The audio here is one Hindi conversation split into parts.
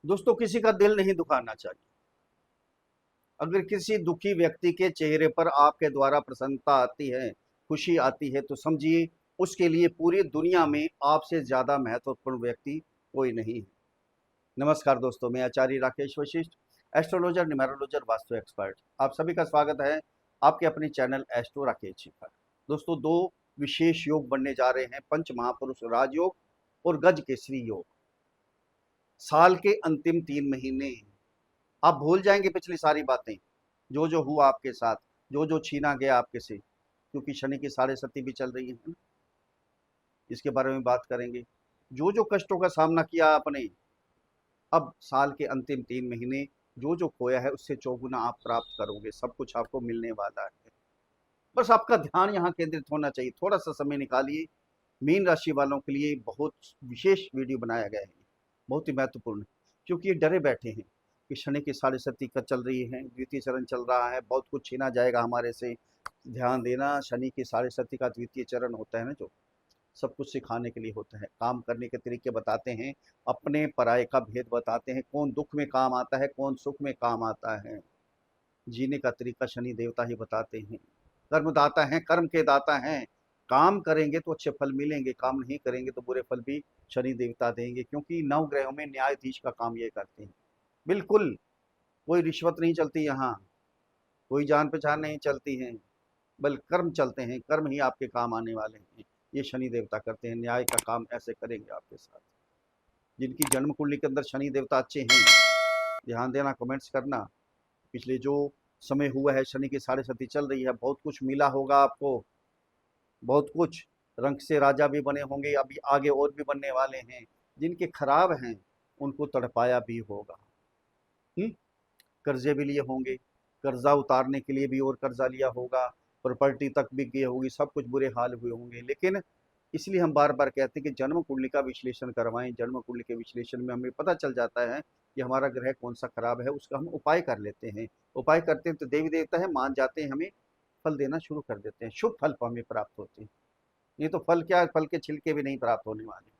दोस्तों, किसी का दिल नहीं दुखाना चाहिए। अगर किसी दुखी व्यक्ति के चेहरे पर आपके द्वारा प्रसन्नता आती है, खुशी आती है, तो समझिए उसके लिए पूरी दुनिया में आपसे ज्यादा महत्वपूर्ण व्यक्ति कोई नहीं है। नमस्कार दोस्तों, मैं आचार्य राकेश वशिष्ठ, एस्ट्रोलॉजर, न्यूमेरोलॉजर, वास्तु एक्सपर्ट। आप सभी का स्वागत है आपके अपने चैनल एस्ट्रो राकेश जी पर। दोस्तों, दो विशेष योग बनने जा रहे हैं, पंच महापुरुष राजयोग और गज केसरी योग। साल के अंतिम 3 महीने आप भूल जाएंगे पिछली सारी बातें, जो जो हुआ आपके साथ, जो जो छीना गया आपके से, क्योंकि शनि की 7.5 भी चल रही है ना। इसके बारे में बात करेंगे। जो जो कष्टों का सामना किया आपने, अब साल के अंतिम 3 महीने जो जो खोया है उससे चौगुना आप प्राप्त करोगे। सब कुछ आपको मिलने वाला है। बस आपका ध्यान यहाँ केंद्रित होना चाहिए। थोड़ा सा समय निकालिए। मीन राशि वालों के लिए बहुत विशेष वीडियो बनाया गया है, बहुत ही महत्वपूर्ण, क्योंकि ये डरे बैठे हैं कि शनि की 7.5 का चल रही है, द्वितीय चरण चल रहा है, बहुत कुछ छीना जाएगा हमारे से। ध्यान देना, शनि की 7.5 का द्वितीय चरण होता है ना, जो सब कुछ सिखाने के लिए होता है, काम करने के तरीके बताते हैं, अपने पराये का भेद बताते हैं, कौन दुख में काम आता है, कौन सुख में काम आता है, जीने का तरीका शनि देवता ही बताते हैं। कर्मदाता हैं, कर्म के दाता हैं। काम करेंगे तो अच्छे फल मिलेंगे, काम नहीं करेंगे तो बुरे फल भी शनि देवता देंगे, क्योंकि नव ग्रहों में न्यायाधीश का काम ये करते हैं। बिल्कुल कोई रिश्वत नहीं चलती यहाँ, कोई जान पहचान नहीं चलती है, बल्कि कर्म चलते हैं। कर्म ही आपके काम आने वाले हैं, ये शनि देवता करते हैं। न्याय का काम ऐसे करेंगे आपके साथ। जिनकी जन्म कुंडली के अंदर शनि देवता अच्छे हैं, ध्यान देना, कमेंट्स करना। पिछले जो समय हुआ है, शनि की 7.5 चल रही है, बहुत कुछ मिला होगा आपको, बहुत कुछ। रंग से राजा भी बने होंगे, अभी आगे और भी बनने वाले हैं। जिनके खराब हैं उनको तड़पाया भी होगा। हम्म? कर्जे भी लिए होंगे, कर्जा उतारने के लिए भी और कर्जा लिया होगा, प्रॉपर्टी तक बिक गई होगी, सब कुछ बुरे हाल हुए होंगे। लेकिन इसलिए हम बार बार कहते हैं कि जन्म कुंडली का विश्लेषण करवाएं। जन्म कुंडली के विश्लेषण में हमें पता चल जाता है कि हमारा ग्रह कौन सा खराब है, उसका हम उपाय कर लेते हैं। उपाय करते हैं तो देवी देवता है मान जाते हैं, हमें फल देना शुरू कर देते हैं, शुभ फल हमें प्राप्त होते हैं। ये तो फल क्या, फल के छिलके भी नहीं प्राप्त होने वाले।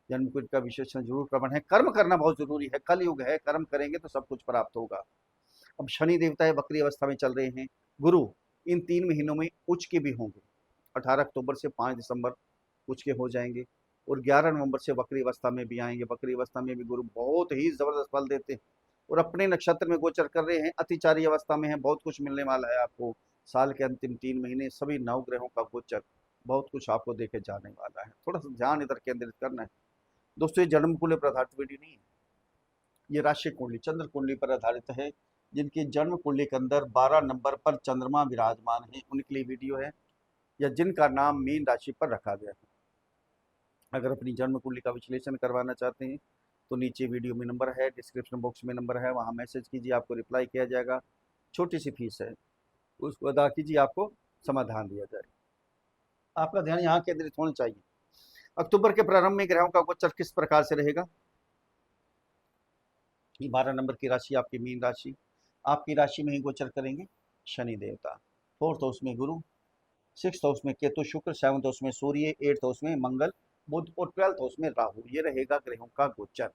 जन्म कुंडली का विश्लेषण जरूर करवाना है। कर्म करना बहुत जरूरी है, कल युग है, कर्म करेंगे तो सब कुछ प्राप्त होगा। अब शनि देवता है वक्री अवस्था में चल रहे हैं। गुरु इन 3 महीनों में उच्च के भी होंगे। 18 अक्टूबर से 5 दिसंबर उच्च के हो जाएंगे, और 11 नवंबर से वक्री अवस्था में भी आएंगे। वक्री अवस्था में भी गुरु बहुत ही जबरदस्त फल देते हैं, और अपने नक्षत्र में गोचर कर रहे हैं, अतिचारी अवस्था में है। बहुत कुछ मिलने वाला है आपको। साल के अंतिम 3 महीने सभी 9 ग्रहों का गोचर बहुत कुछ आपको देके जाने वाला है। थोड़ा सा ध्यान इधर केंद्रित करना है। दोस्तों, ये जन्म कुंडली पर आधारित वीडियो नहीं है, ये राशि कुंडली, चंद्र कुंडली पर आधारित है। जिनकी जन्म कुंडली के अंदर 12 नंबर पर चंद्रमा विराजमान है, उनके लिए वीडियो है, या जिनका नाम मीन राशि पर रखा गया है। अगर अपनी जन्म कुंडली का विश्लेषण करवाना चाहते हैं तो नीचे वीडियो में नंबर है, डिस्क्रिप्शन बॉक्स में नंबर है, वहाँ मैसेज कीजिए, आपको रिप्लाई किया जाएगा। छोटी सी फीस है, उसको अदा कीजिए, आपको समाधान दिया जाएगा। आपका ध्यान यहाँ केंद्रित होना चाहिए। अक्टूबर के प्रारंभ में ग्रहों का गोचर किस प्रकार से रहेगा। ये 12 नंबर की राशि आपकी मीन राशि, आपकी राशि में ही गोचर करेंगे शनि देवता। फोर्थ हाउस में गुरु, सिक्स हाउस में केतु शुक्र, सेवंथ हाउस में सूर्य, एट्थ हाउस में मंगल बुध, और 12th हाउस में राहु। ये रहेगा ग्रहों का गोचर।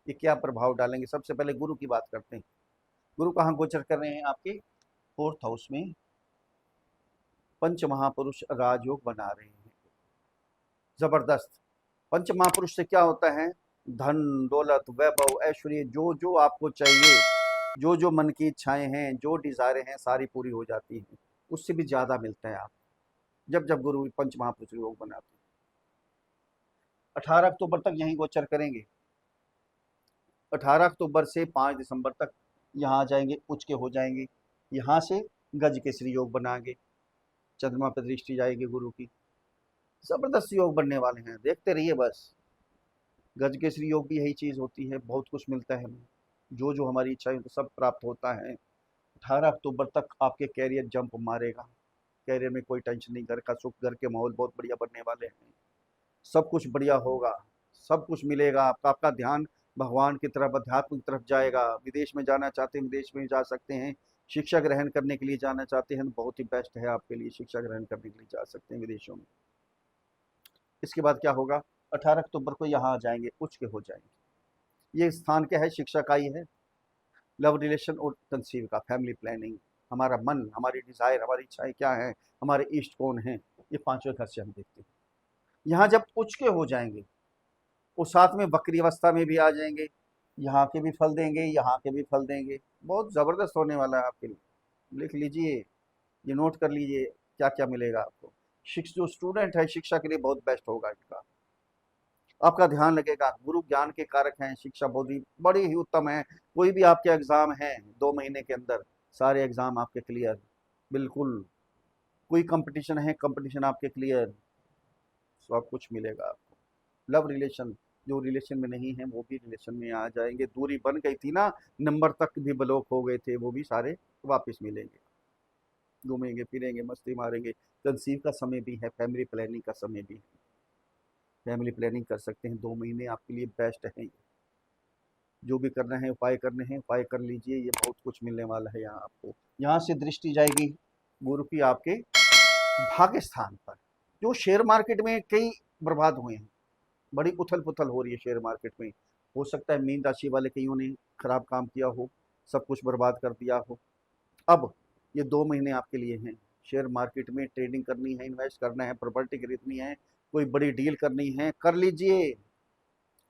ये क्या प्रभाव डालेंगे, सबसे पहले गुरु की बात करते हैं। गुरु कहाँ गोचर कर रहे हैं, आपके 4th हाउस में। पंच महापुरुष राजयोग बना रहे हैं, जबरदस्त। पंच महापुरुष से क्या होता है, धन दौलत वैभव ऐश्वर्य, जो जो आपको चाहिए, जो जो मन की इच्छाएं हैं, जो डिजायरें हैं, सारी पूरी हो जाती हैं। उससे भी ज्यादा मिलता है आप जब जब गुरु पंच महापुरुष योग बनाते हैं। 18 अक्टूबर तक यहीं गोचर करेंगे। 18 अक्टूबर से 5 दिसंबर तक यहाँ आ जाएंगे, उच्च के हो जाएंगे। यहाँ से गज केसरी योग बनाएंगे, चंद्रमा पर दृष्टि जाएगी गुरु की। जबरदस्त योग बनने वाले हैं, देखते रहिए बस। गज केसरी योग भी यही चीज होती है, बहुत कुछ मिलता है हमें, जो जो हमारी इच्छा है तो सब प्राप्त होता है। 18 अक्टूबर तक आपके कैरियर जंप मारेगा। कैरियर में कोई टेंशन नहीं, घर का सुख, घर के माहौल बहुत बढ़िया बनने वाले हैं। सब कुछ बढ़िया होगा, सब कुछ मिलेगा आपका। आपका ध्यान भगवान की तरफ, अध्यात्म की तरफ जाएगा। विदेश में जाना चाहते हैं, विदेश में जा सकते हैं। शिक्षा ग्रहण करने के लिए जाना चाहते हैं, बहुत ही बेस्ट है आपके लिए। शिक्षा ग्रहण करने के लिए जा सकते हैं विदेशों में। इसके बाद क्या होगा, 18 अक्टूबर को यहाँ आ जाएंगे, उच्च के हो जाएंगे। ये स्थान क्या है? शिक्षा का ही है। लव रिलेशन और कंसीव का, फैमिली प्लानिंग, हमारा मन, हमारी डिजायर, हमारी इच्छाएं क्या हैं, हमारे इष्ट कौन हैं, ये पांचवें घर से हम देखते हैं। यहाँ जब उच्च के हो जाएंगे और साथ में वक्री अवस्था में भी आ जाएंगे, यहाँ के भी फल देंगे, यहाँ के भी फल देंगे। बहुत जबरदस्त होने वाला है आपके लिए। लिख लीजिए, ये नोट कर लीजिए क्या क्या मिलेगा आपको। शिक्ष जो स्टूडेंट है, शिक्षा के लिए बहुत बेस्ट होगा इनका। आपका ध्यान लगेगा, गुरु ज्ञान के कारक हैं, शिक्षा बहुत ही बड़ी ही उत्तम है। कोई भी आपके एग्जाम है 2 महीने के अंदर, सारे एग्जाम आपके क्लियर, बिल्कुल। कोई कंपटीशन है, कंपटीशन आपके क्लियर, सब कुछ मिलेगा आपको। लव रिलेशन, जो रिलेशन में नहीं है वो भी रिलेशन में आ जाएंगे। दूरी बन गई थी ना, नंबर तक भी ब्लॉक हो गए थे, वो भी सारे वापस मिलेंगे। घूमेंगे फिरेंगे, मस्ती मारेंगे। कंसीव का समय भी है, फैमिली प्लानिंग का समय भी है। फैमिली प्लानिंग कर सकते हैं, 2 महीने आपके लिए बेस्ट है। जो भी करना है, उपाय करने हैं, उपाय कर लीजिए, ये बहुत कुछ मिलने वाला है यहाँ आपको। यहाँ से दृष्टि जाएगी गुरु की आपके भाग्य स्थान पर। जो शेयर मार्केट में कई बर्बाद हुए हैं, बड़ी उथल पुथल हो रही है शेयर मार्केट में। हो सकता है मीन राशि वाले कईयों ने खराब काम किया हो, सब कुछ बर्बाद कर दिया हो। अब ये 2 महीने आपके लिए हैं। शेयर मार्केट में ट्रेडिंग करनी है, इन्वेस्ट करना है, प्रॉपर्टी खरीदनी है, कोई बड़ी डील करनी है, कर लीजिए।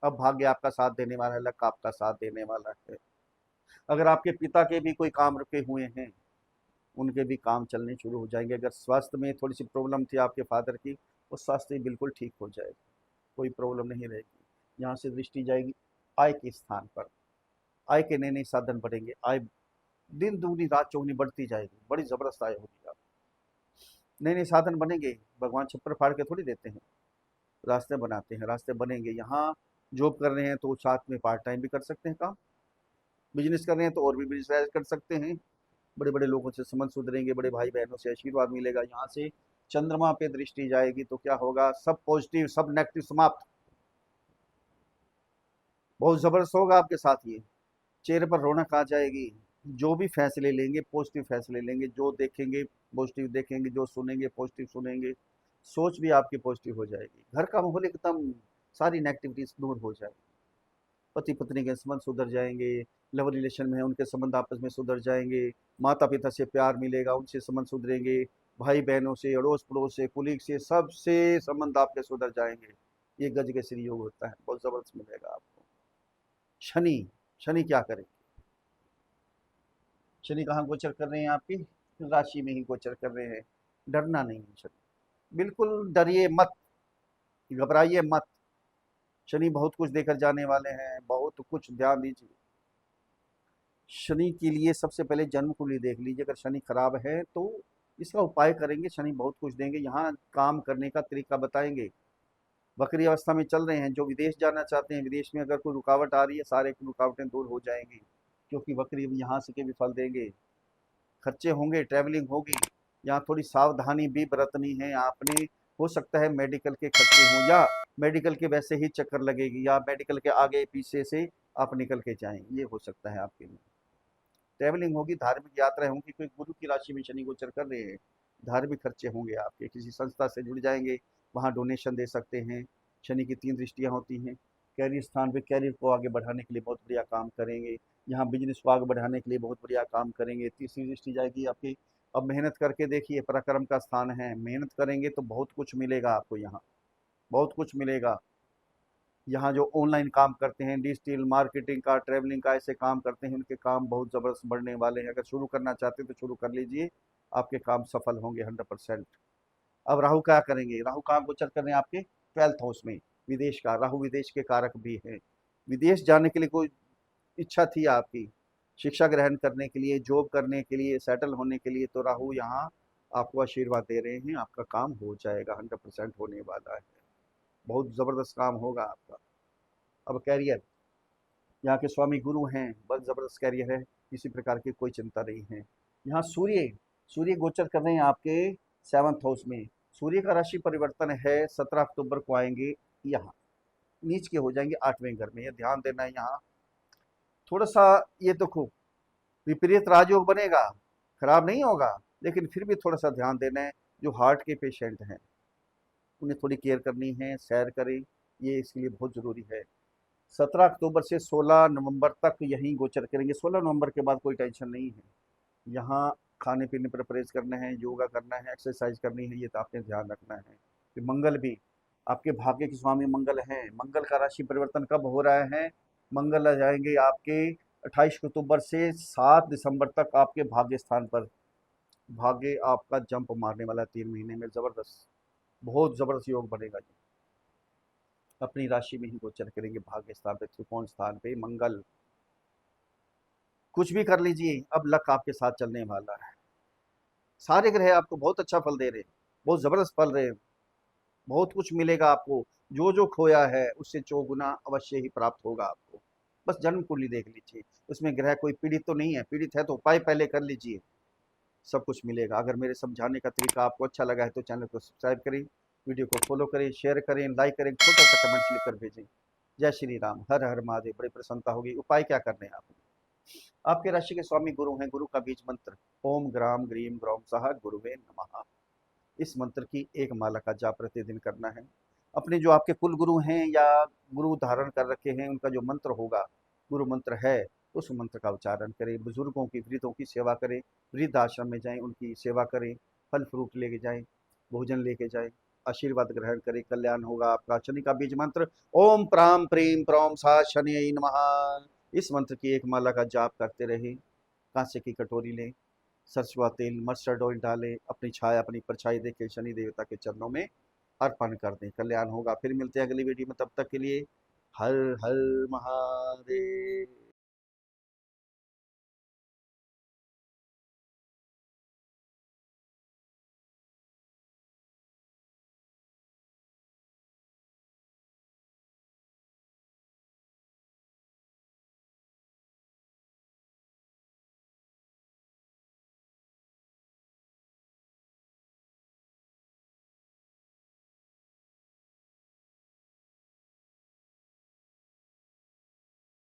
अब भाग्य आपका साथ देने वाला है, लक आपका साथ देने वाला है। अगर आपके पिता के भी कोई काम रुके हुए हैं, उनके भी काम चलने शुरू हो जाएंगे। अगर स्वास्थ्य में थोड़ी सी प्रॉब्लम थी आपके फादर की, वो स्वास्थ्य बिल्कुल ठीक हो जाएगा, कोई प्रॉब्लम नहीं रहेगी। यहाँ से दृष्टि जाएगी आय के स्थान पर। आय के नए नए साधन बढ़ेंगे, आय दिन दूनी रात चौगनी बढ़ती जाएगी, बड़ी जबरदस्त आय होगी आप। नए नए साधन बनेंगे, भगवान छप्पर फाड़ के थोड़ी देते हैं, रास्ते बनाते हैं, रास्ते बनेंगे। यहाँ जॉब कर रहे हैं तो साथ में पार्ट टाइम भी कर सकते हैं काम, बिजनेस कर रहे हैं तो और भी बिजनेस कर सकते हैं। बड़े बड़े लोगों से संबंध सुधरेंगे, बड़े भाई बहनों से आशीर्वाद मिलेगा। यहाँ से चंद्रमा पे दृष्टि जाएगी तो क्या होगा? सब पॉजिटिव, सब नेगेटिव समाप्त। बहुत जबरदस्त होगा आपके साथ ये। चेहरे पर रौनक आ जाएगी। जो भी फैसले लेंगे पॉजिटिव फैसले लेंगे, जो देखेंगे पॉजिटिव देखेंगे, जो सुनेंगे पॉजिटिव सुनेंगे। सोच भी आपकी पॉजिटिव हो जाएगी, घर का माहौल एकदम, सारी नेगेटिविटीज दूर हो जाएगी। पति पत्नी के संबंध सुधर जाएंगे, लव रिलेशन में है उनके संबंध आपस में सुधर जाएंगे। माता पिता से प्यार मिलेगा, उनसे संबंध सुधरेंगे। भाई बहनों से, अड़ोस पड़ोस से, कुलीग से, सबसे संबंध आपके सुधर जाएंगे। ये गज के श्री योग होता है, बहुत जबरदस्त मिलेगा आपको। शनि, शनि क्या करें? शनि कहाँ गोचर कर रहे हैं? आपकी राशि में ही गोचर कर रहे हैं। डरना नहीं है शनि, बिल्कुल डरिए मत, घबराइए मत। शनि बहुत कुछ देकर जाने वाले हैं, बहुत कुछ, ध्यान दीजिए। शनि के लिए सबसे पहले जन्म कुंडली देख लीजिए, अगर शनि खराब है तो इसका उपाय करेंगे, शनि बहुत कुछ देंगे। यहाँ काम करने का तरीका बताएंगे। वक्री अवस्था में चल रहे हैं, जो विदेश जाना चाहते हैं, विदेश में अगर कोई रुकावट आ रही है, सारे रुकावटें दूर हो जाएंगी, क्योंकि वक्री यहाँ से के भी फल देंगे। खर्चे होंगे, ट्रैवलिंग होगी, यहाँ थोड़ी सावधानी भी बरतनी है आपने। हो सकता है मेडिकल के खर्चे हों, या मेडिकल के वैसे ही चक्कर लगेगी, या मेडिकल के आगे पीछे से आप निकल के जाएं, ये हो सकता है आपके लिए। ट्रैवलिंग होगी, धार्मिक यात्राएं होंगी, कोई गुरु की राशि में शनि गोचर कर रहे हैं। धार्मिक खर्चे होंगे आपके, किसी संस्था से जुड़ जाएंगे, वहाँ डोनेशन दे सकते हैं। शनि की 3 दृष्टियाँ होती हैं। कैरियर स्थान पे कैरियर को आगे बढ़ाने के लिए बहुत बढ़िया काम करेंगे। यहाँ बिजनेस को आगे बढ़ाने के लिए बहुत बढ़िया काम करेंगे। तीसरी दृष्टि जाएगी आपकी, अब मेहनत करके देखिए, पराक्रम का स्थान है, मेहनत करेंगे तो बहुत कुछ मिलेगा आपको यहाँ, बहुत कुछ मिलेगा। यहाँ जो ऑनलाइन काम करते हैं, डिजिटल मार्केटिंग का, ट्रैवलिंग का, ऐसे काम करते हैं, उनके काम बहुत ज़बरदस्त बढ़ने वाले हैं। अगर शुरू करना चाहते हैं तो शुरू कर लीजिए, आपके काम सफल होंगे 100%। अब राहु क्या करेंगे? राहु कहाँ गोचर कर रहे हैं? आपके 12th हाउस में। विदेश का राहु विदेश के कारक भी है। विदेश जाने के लिए कोई इच्छा थी आपकी, शिक्षा ग्रहण करने के लिए, जॉब करने के लिए, सेटल होने के लिए, तो राहु यहाँ आपको आशीर्वाद दे रहे हैं, आपका काम हो जाएगा, 100% होने वाला है। बहुत ज़बरदस्त काम होगा आपका। अब कैरियर, यहाँ के स्वामी गुरु हैं, बहुत ज़बरदस्त कैरियर है, किसी प्रकार की कोई चिंता नहीं है। यहाँ सूर्य, सूर्य गोचर कर रहे हैं आपके 7th हाउस में। सूर्य का राशि परिवर्तन है, 17 अक्टूबर को आएंगे यहाँ, नीच के हो जाएंगे 8वें घर में। ये ध्यान देना है यहाँ। थोड़ा सा ये तो खूब विपरीत राजयोग बनेगा, खराब नहीं होगा, लेकिन फिर भी थोड़ा सा ध्यान देना है। जो हार्ट के पेशेंट हैं उन्हें थोड़ी केयर करनी है, सैर करें, ये इसके लिए बहुत ज़रूरी है। 17 अक्टूबर से 16 नवंबर तक यहीं गोचर करेंगे। 16 नवंबर के बाद कोई टेंशन नहीं है। यहाँ खाने पीने पर परहेज करना है, योगा करना है, एक्सरसाइज करनी है, ये तो आपने ध्यान रखना है। कि मंगल भी आपके भाग्य के स्वामी मंगल हैं। मंगल का राशि परिवर्तन कब हो रहा है? मंगल आ जाएंगे आपके 28 अक्टूबर से 7 दिसंबर तक आपके भाग्य स्थान पर। भाग्य आपका जंप मारने वाला है 3 महीने में, जबरदस्त, बहुत जबरदस्त योग बनेगा जी। अपनी राशि में ही गोचर करेंगे भाग्य स्थान पे, त्रिकोण स्थान पे मंगल। कुछ भी कर लीजिए, अब लक आपके साथ चलने वाला है। सारे ग्रह आपको बहुत अच्छा फल दे रहे हैं, बहुत जबरदस्त फल रहे हैं, बहुत कुछ मिलेगा आपको। जो जो खोया है उससे चौगुना अवश्य ही प्राप्त होगा आपको। बस जन्म कुंडली देख लीजिए, उसमें ग्रह कोई पीड़ित तो नहीं है, पीड़ित है तो उपाय पहले कर लीजिए, सब कुछ मिलेगा। अगर मेरे समझाने का तरीका आपको अच्छा लगा है तो चैनल को सब्सक्राइब करें, वीडियो को फॉलो करें, शेयर करें, लाइक करें, छोटा सा कमेंट्स लिख कर भेजें। जय श्री राम, हर हर महादेव। बड़ी प्रसन्नता होगी। उपाय क्या करने हैं आपको? आपके राशि के स्वामी गुरु हैं। गुरु का बीज मंत्र ओम ग्राम ग्रीम ग्रौम सह गुरुवे नमः। इस मंत्र की एक माला का जाप प्रतिदिन करना है। अपने जो आपके कुल गुरु हैं या गुरु धारण कर रखे हैं, उनका जो मंत्र होगा, गुरु मंत्र है, उस मंत्र का उच्चारण करें। बुजुर्गों की, वृद्धों की सेवा करें, वृद्ध आश्रम में जाएं, उनकी सेवा करें, फल फ्रूट लेके जाएं, भोजन लेके जाएं, आशीर्वाद ग्रहण करें, कल्याण होगा आपका। शनि का बीज मंत्र ओम प्राम प्रीम प्रौम सा शनि नमः। इस मंत्र की एक माला का जाप करते रहे। कांसे की कटोरी लें, सरसों का तेल, मस्टर्ड ऑयल डालें, अपनी छाया, अपनी परछाई देके शनि देवता के चरणों में अर्पण कर दें, कल्याण होगा। फिर मिलते हैं अगली वीडियो में, तब तक के लिए हर हर महा